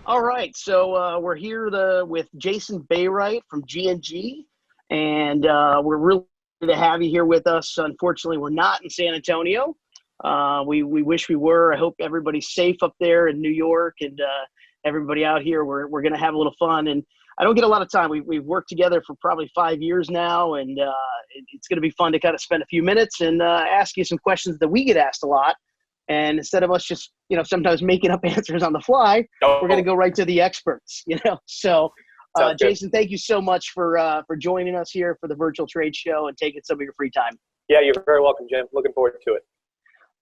All right, so we're here with Jason Baywright from G&G, and we're really happy to have you here with us. Unfortunately, we're not in San Antonio. We wish we were. I hope everybody's safe up there in New York, and everybody out here. We're going to have a little fun, and I don't get a lot of time. We've worked together for probably 5 years now, and it's going to be fun to kind of spend a few minutes and ask you some questions that we get asked a lot. And instead of us just, sometimes making up answers on the fly, we're going to go right to the experts, So, Jason, thank you so much for joining us here for the virtual trade show and taking some of your free time. Yeah, you're very welcome, Jim. Looking forward to it.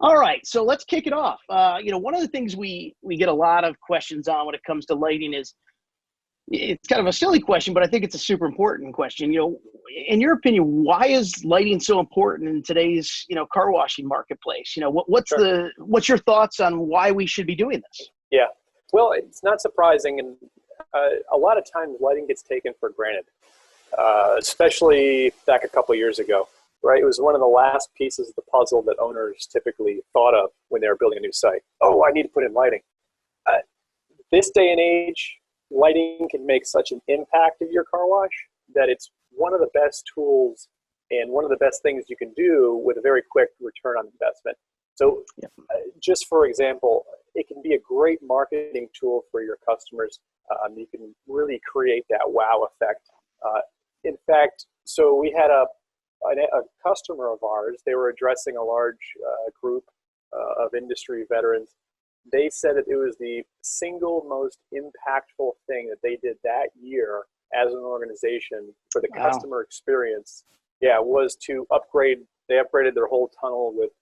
All right, so let's kick it off. One of the things we get a lot of questions on when it comes to lighting is, it's kind of a silly question, but I think it's a super important question. In your opinion, why is lighting so important in today's, car washing marketplace? What's your thoughts on why we should be doing this? Yeah, well, it's not surprising. And a lot of times lighting gets taken for granted, especially back a couple of years ago, right? It was one of the last pieces of the puzzle that owners typically thought of when they were building a new site. Oh, I need to put in lighting. This day and age, lighting can make such an impact of your car wash that it's one of the best tools and one of the best things you can do with a very quick return on investment. So just for example, it can be a great marketing tool for your customers. You can really create that wow effect. In fact, so we had a customer of ours. They were addressing a large group of industry veterans. They said that it was the single most impactful thing that they did that year as an organization for the customer experience. Yeah, was to upgrade. They upgraded their whole tunnel with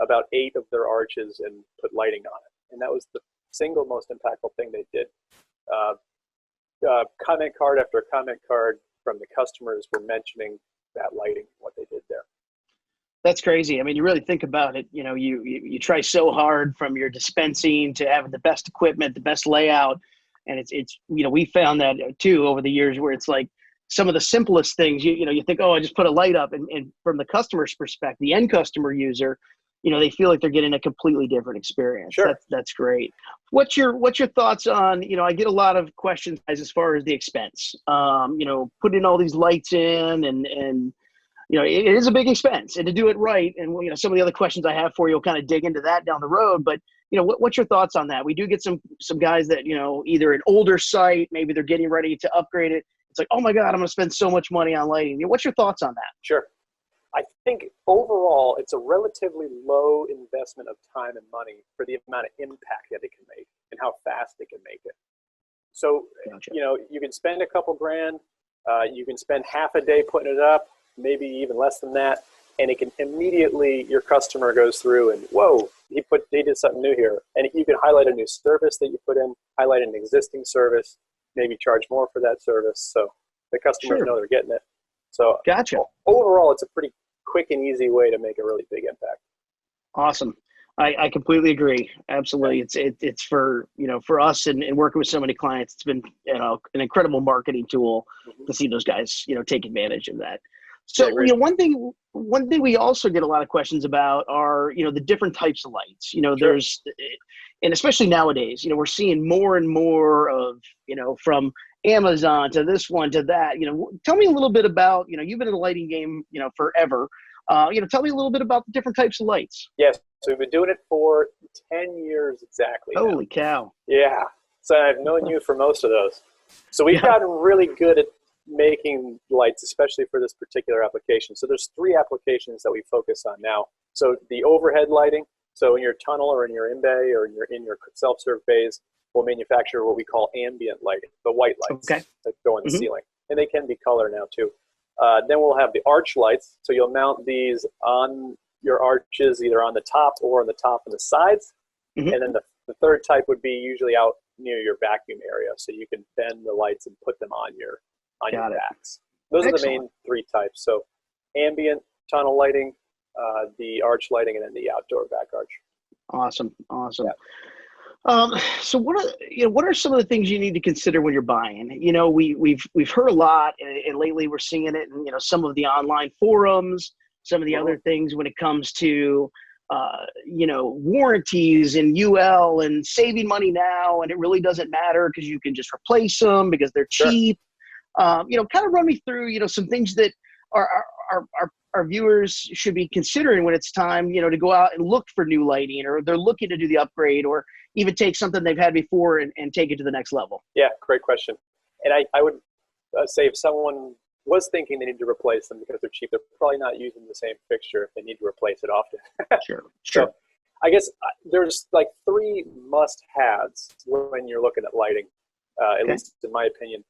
about 8 of their arches and put lighting on it. And that was the single most impactful thing they did. Comment card after comment card from the customers were mentioning that lighting, what they did there. That's crazy. I mean, you really think about it, you try so hard from your dispensing to having the best equipment, the best layout. And it's we found that too over the years where it's like some of the simplest things, you think, oh, I just put a light up. And from the customer's perspective, the end customer user, they feel like they're getting a completely different experience. Sure. That's great. What's your thoughts on, I get a lot of questions as far as the expense, putting all these lights in and it is a big expense, and to do it right. And, some of the other questions I have for you will kind of dig into that down the road. But, what's your thoughts on that? We do get some guys that, either an older site, maybe they're getting ready to upgrade it. It's like, oh my God, I'm going to spend so much money on lighting. What's your thoughts on that? Sure. I think overall, it's a relatively low investment of time and money for the amount of impact that it can make and how fast it can make it. So, Gotcha. You can spend a couple grand, you can spend half a day putting it up, maybe even less than that, and it can immediately, your customer goes through and, whoa, they did something new here. And you can highlight a new service that you put in, highlight an existing service, maybe charge more for that service. So the customers know they're getting it. So gotcha. Overall, it's a pretty quick and easy way to make a really big impact. Awesome. I completely agree. Absolutely. It's for, for us and working with so many clients, it's been, an incredible marketing tool to see those guys, take advantage of that. So, one thing we also get a lot of questions about are, the different types of lights. There's, and especially nowadays, we're seeing more and more of, from Amazon to this one to that. Tell me a little bit about, you've been in the lighting game, forever. Tell me a little bit about the different types of lights. Yes. So we've been doing it for 10 years exactly. Holy cow. Yeah. So I've known you for most of those. So we've gotten really good at making lights, especially for this particular application. So there's 3 applications that we focus on now. So the overhead lighting, so in your tunnel or in your in-bay or in your self-serve bays, we'll manufacture what we call ambient lighting, the white lights that go in the ceiling. And they can be color now too. Then we'll have the arch lights. So you'll mount these on your arches, either on the top or on the top and the sides. And then the third type would be usually out near your vacuum area. So you can bend the lights and put them on your backs. Those are the main 3 types. So ambient, tunnel lighting, the arch lighting, and then the outdoor back arch. Awesome. Yeah. So what are some of the things you need to consider when you're buying? We've heard a lot, and lately we're seeing it in, some of the online forums, some of the other things when it comes to, warranties and UL and saving money now, and it really doesn't matter because you can just replace them because they're Sure. cheap. Kind of run me through, some things that our viewers should be considering when it's time, to go out and look for new lighting, or they're looking to do the upgrade, or even take something they've had before and take it to the next level. Yeah, great question. And I would say if someone was thinking they need to replace them because they're cheap, they're probably not using the same fixture if they need to replace it often. Sure. So I guess there's like 3 must-haves when you're looking at lighting, at least in my opinion.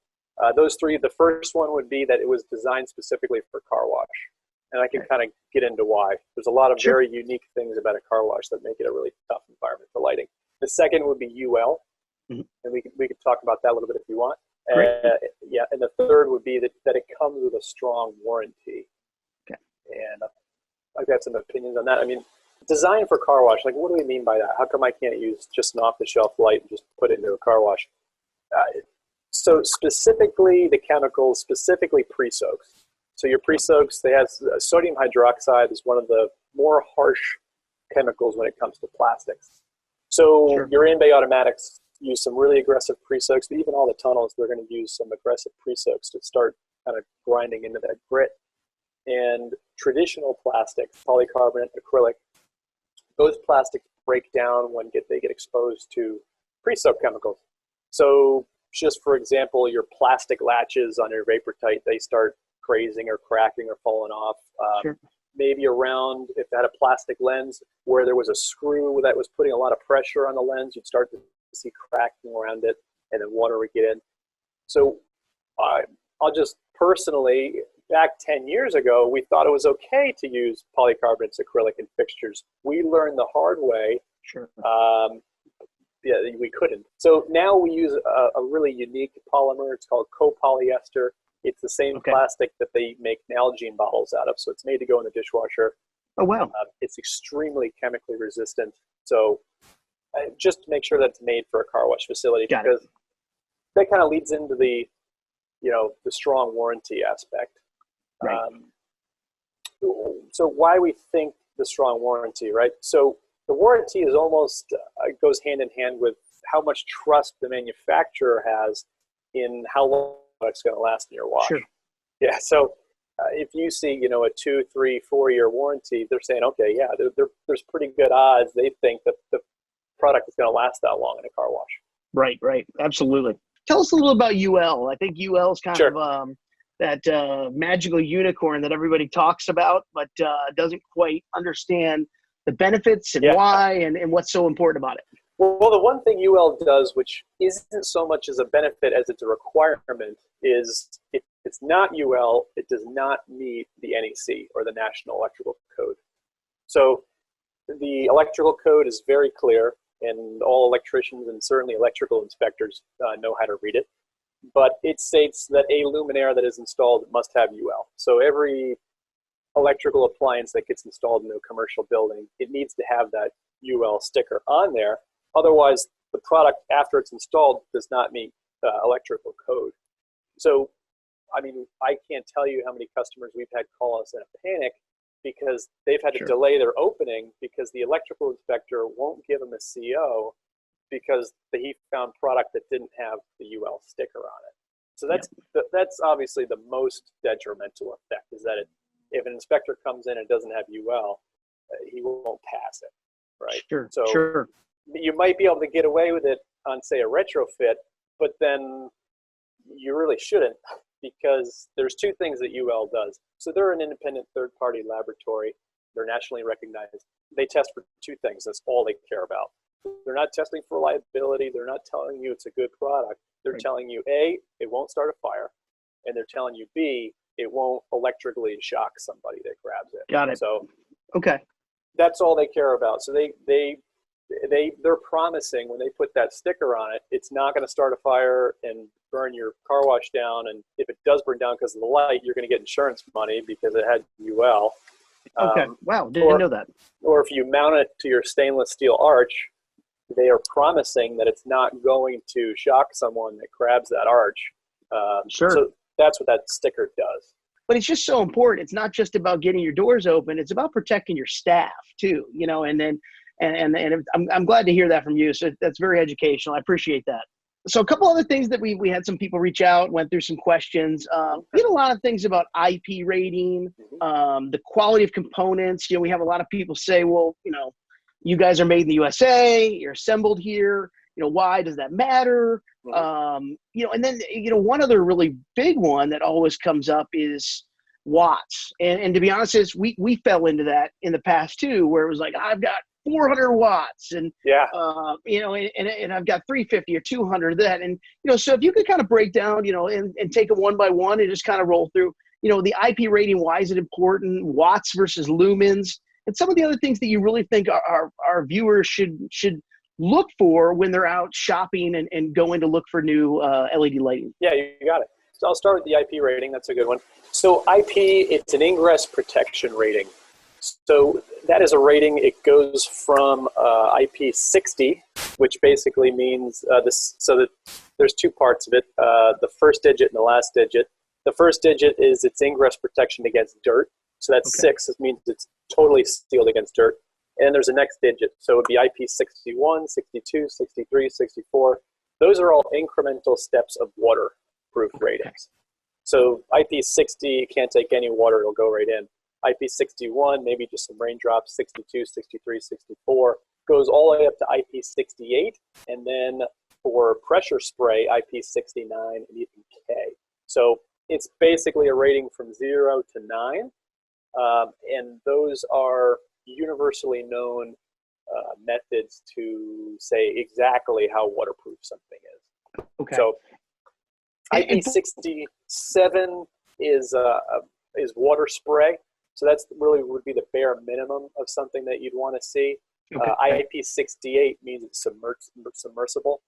Those 3, the first one would be that it was designed specifically for car wash. And I can kind of get into why. There's a lot of very unique things about a car wash that make it a really tough environment for lighting. The second would be UL, and we could talk about that a little bit if you want. Yeah, and the third would be that it comes with a strong warranty. Okay. And I've got some opinions on that. I mean, design for car wash, like what do we mean by that? How come I can't use just an off-the-shelf light and just put it into a car wash? So specifically the chemicals, specifically pre-soaks. So your pre-soaks, they have sodium hydroxide is one of the more harsh chemicals when it comes to plastics. So your in-bay automatics use some really aggressive pre-soaks, but even all the tunnels, they're going to use some aggressive pre-soaks to start kind of grinding into that grit. And traditional plastics, polycarbonate, acrylic, those plastics break down when they get exposed to pre-soak chemicals. So just for example, your plastic latches on your vapor tight, they start grazing or cracking or falling off. Maybe around, if it had a plastic lens where there was a screw that was putting a lot of pressure on the lens, you'd start to see cracking around it, and then water would get in. So I'll just personally, back 10 years ago, we thought it was okay to use polycarbonates, acrylic in fixtures. We learned the hard way. Yeah, we couldn't. So now we use a really unique polymer. It's called copolyester. It's the same plastic that they make Nalgene bottles out of. So it's made to go in the dishwasher. Oh, wow. It's extremely chemically resistant. So just to make sure that it's made for a car wash facility, because that kind of leads into the strong warranty aspect. So why we think the strong warranty, right? So the warranty is almost, goes hand in hand with how much trust the manufacturer has in how long it's going to last in your wash. Yeah, so if you see, a 2, 3, 4 year warranty, they're saying, okay, yeah, there's pretty good odds they think that the product is going to last that long in a car wash. Right, absolutely. Tell us a little about UL. I think UL is kind of that magical unicorn that everybody talks about, but doesn't quite understand the benefits and why and what's so important about it. Well, the one thing UL does, which isn't so much as a benefit as it's a requirement, is it's not UL, it does not meet the NEC or the National Electrical Code. So the electrical code is very clear, and all electricians and certainly electrical inspectors know how to read it. But it states that a luminaire that is installed must have UL. So every electrical appliance that gets installed in a commercial building, it needs to have that UL sticker on there. Otherwise, the product after it's installed does not meet electrical code. So, I mean, I can't tell you how many customers we've had call us in a panic because they've had to delay their opening because the electrical inspector won't give them a CO because he found product that didn't have the UL sticker on it. So that's obviously the most detrimental effect, is that if an inspector comes in and doesn't have UL, he won't pass it, right? So you might be able to get away with it on, say, a retrofit, but then you really shouldn't, because there's 2 things that UL does. So they're an independent third-party laboratory. They're nationally recognized. They test for 2 things. That's all they care about. They're not testing for reliability. They're not telling you it's a good product. They're telling you, A, it won't start a fire, and they're telling you, B, it won't electrically shock somebody that grabs it. Got it. So that's all they care about. So they're promising when they put that sticker on it, it's not going to start a fire and burn your car wash down. And if it does burn down because of the light, you're going to get insurance money because it had UL. Wow, didn't know that. Or if you mount it to your stainless steel arch, they are promising that it's not going to shock someone that grabs that arch. So that's what that sticker does. but it's just so important. It's not just about getting your doors open. It's about protecting your staff too, you know, and then, and I'm glad to hear that from you. So that's very educational. I appreciate that. So a couple other things that we had some people reach out, went through some questions. We had a lot of things about IP rating, the quality of components. You know, we have a lot of people say, well, you know, you guys are made in the USA, you're assembled here. You know, why does that matter? You know, and then, you know, one other really big one that always comes up is watts. And to be honest, we fell into that in the past too, where it was like, I've got 400 watts and, you know, and I've got 350 or 200 of that. And, you know, so if you could kind of break down, you know, and take it one by one and just kind of roll through, you know, the IP rating, why is it important? Watts versus lumens, and some of the other things that you really think our viewers should look for when they're out shopping and going to look for new LED lighting. Yeah, you got it. So I'll start with the IP rating. That's a good one. So IP, it's an ingress protection rating. So that is a rating. It goes from IP60, which basically means this. So that there's two parts of it: the first digit and the last digit. The first digit is its ingress protection against dirt. So that's 6. It means it's totally sealed against dirt. And there's a next digit. So it would be IP61, 62, 63, 64. Those are all incremental steps of waterproof ratings. So IP60 can't take any water, it'll go right in. IP61, maybe just some raindrops, 62, 63, 64, goes all the way up to IP68, and then for pressure spray, IP69 and even K. So it's basically a rating from 0 to 9, and those are universally known methods to say exactly how waterproof something is. Okay. So IP67 is water spray. So that's really would be the bare minimum of something that you'd want to see. IP68 means it's submersible.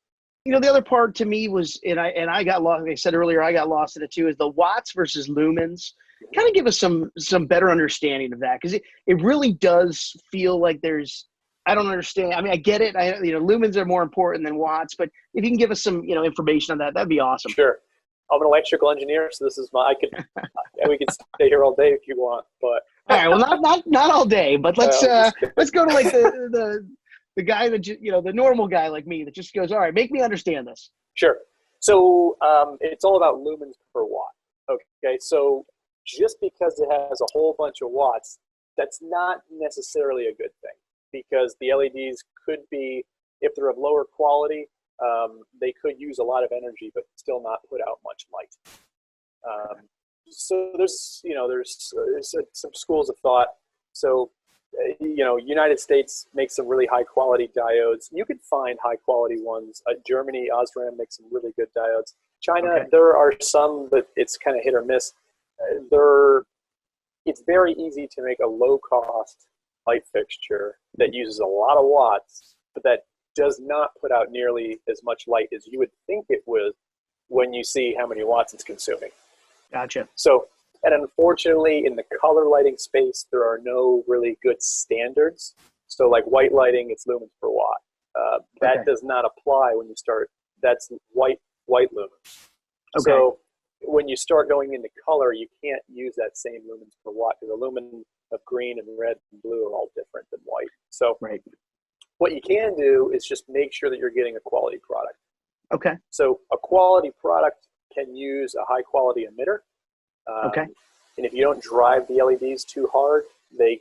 You know, the other part to me was, and I got lost, like I said earlier, I got lost in it too, is the watts versus lumens. Kind of give us some better understanding of that, because it really does feel like there's, I don't understand. I mean, I get it. You know, lumens are more important than watts, but if you can give us some, you know, information on that, that'd be awesome. Sure. I'm an electrical engineer, so this is we could stay here all day if you want, but. All right. Well, not all day, but let's go to like the guy that, you know, the normal guy like me that just goes, all right, make me understand this. Sure. So it's all about lumens per watt. Okay. So just because it has a whole bunch of watts, that's not necessarily a good thing, because the LEDs could be, if they're of lower quality, they could use a lot of energy but still not put out much light. So there's some schools of thought. So you know, United States makes some really high quality diodes. You can find high quality ones. Germany, Osram makes some really good diodes. China, there are some, but it's kind of hit or miss. It's very easy to make a low cost light fixture that uses a lot of watts, but that does not put out nearly as much light as you would think it would when you see how many watts it's consuming. Gotcha. So, and unfortunately, in the color lighting space, there are no really good standards. So like white lighting, it's lumens per watt. That does not apply when you start, that's white lumens. So when you start going into color, you can't use that same lumens per watt, because the lumen of green and red and blue are all different than white. So what you can do is just make sure that you're getting a quality product. Okay. So a quality product can use a high quality emitter. And if you don't drive the LEDs too hard, they're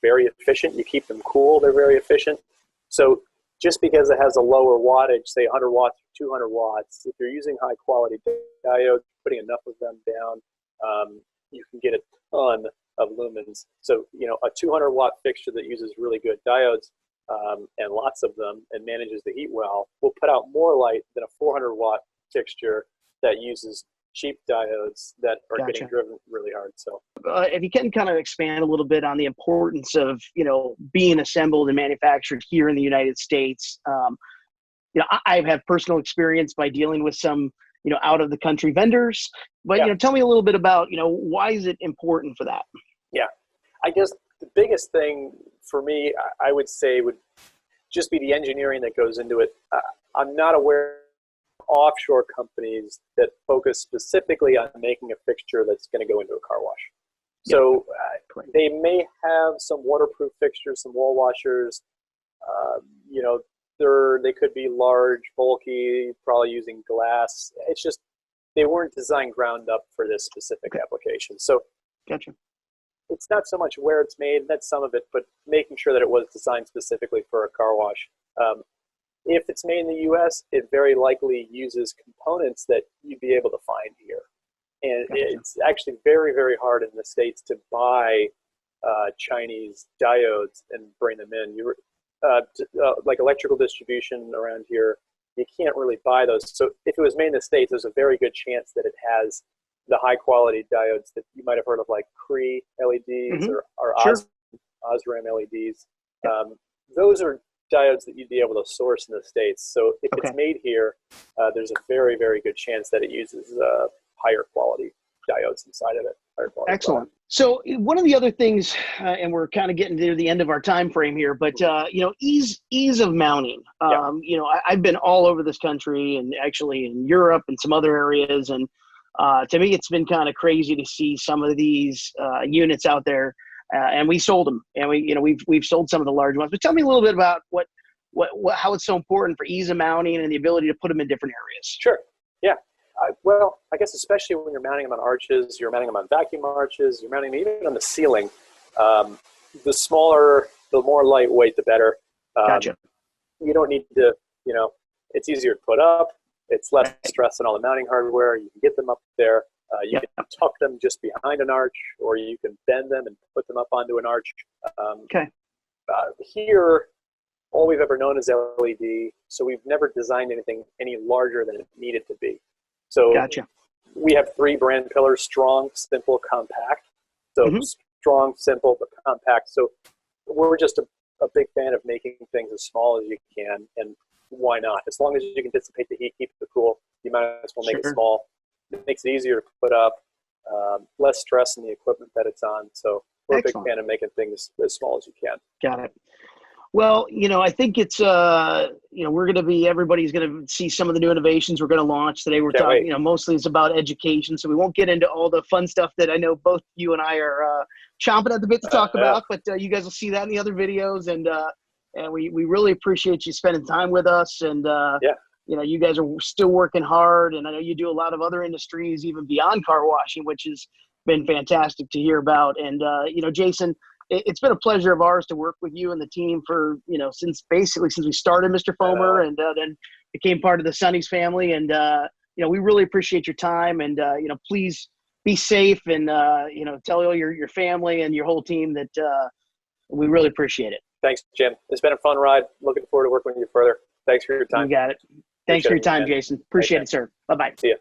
very efficient. You keep them cool, they're very efficient. So just because it has a lower wattage, say 100 watts, 200 watts, if you're using high quality diodes, putting enough of them down, you can get a ton of lumens. So, you know, a 200 watt fixture that uses really good diodes and lots of them and manages the heat well will put out more light than a 400 watt fixture that uses cheap diodes that are getting driven really hard. So if you can kind of expand a little bit on the importance of, you know, being assembled and manufactured here in the United States. You know, I've had personal experience by dealing with some, you know, out of the country vendors, but, you know, tell me a little bit about, you know, why is it important for that? Yeah, I guess the biggest thing for me, I would say, would just be the engineering that goes into it. I'm not aware offshore companies that focus specifically on making a fixture that's going to go into a car wash. So they may have some waterproof fixtures, some wall washers. You know, they could be large, bulky, probably using glass. It's just they weren't designed ground up for this specific application. So gotcha. It's not so much where it's made, that's some of it, but making sure that it was designed specifically for a car wash. If it's made in the U.S., it very likely uses components that you'd be able to find here. And it's actually very, very hard in the States to buy Chinese diodes and bring them in. Like electrical distribution around here, you can't really buy those. So if it was made in the States, there's a very good chance that it has the high quality diodes that you might have heard of, like Cree LEDs or Osram LEDs. Those are diodes that you'd be able to source in the States. So if it's made here, there's a very, very good chance that it uses higher quality diodes inside of it. Excellent. So one of the other things, and we're kind of getting to the end of our time frame here, but you know, ease of mounting. You know, I've been all over this country and actually in Europe and some other areas, and to me, it's been kind of crazy to see some of these units out there. And we sold them, and we've sold some of the large ones. But tell me a little bit about how it's so important for ease of mounting and the ability to put them in different areas. Sure. Yeah. Well, I guess especially when you're mounting them on arches, you're mounting them on vacuum arches, you're mounting them even on the ceiling. The smaller, the more lightweight, the better. Gotcha. You don't need to, you know, it's easier to put up. It's less stress on all the mounting hardware. You can get them up there. You can tuck them just behind an arch, or you can bend them and put them up onto an arch. Here, all we've ever known is LED, so we've never designed anything any larger than it needed to be. So we have 3 brand pillars: strong, simple, compact. So strong, simple, but compact. So we're just a big fan of making things as small as you can, and why not? As long as you can dissipate the heat, keep it cool, you might as well make it small. It makes it easier to put up, less stress in the equipment that it's on. So we're a big fan of making things as small as you can. Got it. Well, you know, I think it's, you know, everybody's going to see some of the new innovations we're going to launch today. We're talking, you know, mostly it's about education. So we won't get into all the fun stuff that I know both you and I are chomping at the bit to talk about, but you guys will see that in the other videos. And we really appreciate you spending time with us. And, you know, you guys are still working hard. And I know you do a lot of other industries, even beyond car washing, which has been fantastic to hear about. And, you know, Jason, it's been a pleasure of ours to work with you and the team for, you know, since we started Mr. Foamer and then became part of the Sonny's family. And, you know, we really appreciate your time, and, you know, please be safe, and, you know, tell all your family and your whole team that we really appreciate it. Thanks, Jim. It's been a fun ride. Looking forward to working with you further. Thanks for your time. You got it. Thanks for your time, Jason. Appreciate it, sir. Bye-bye. See ya.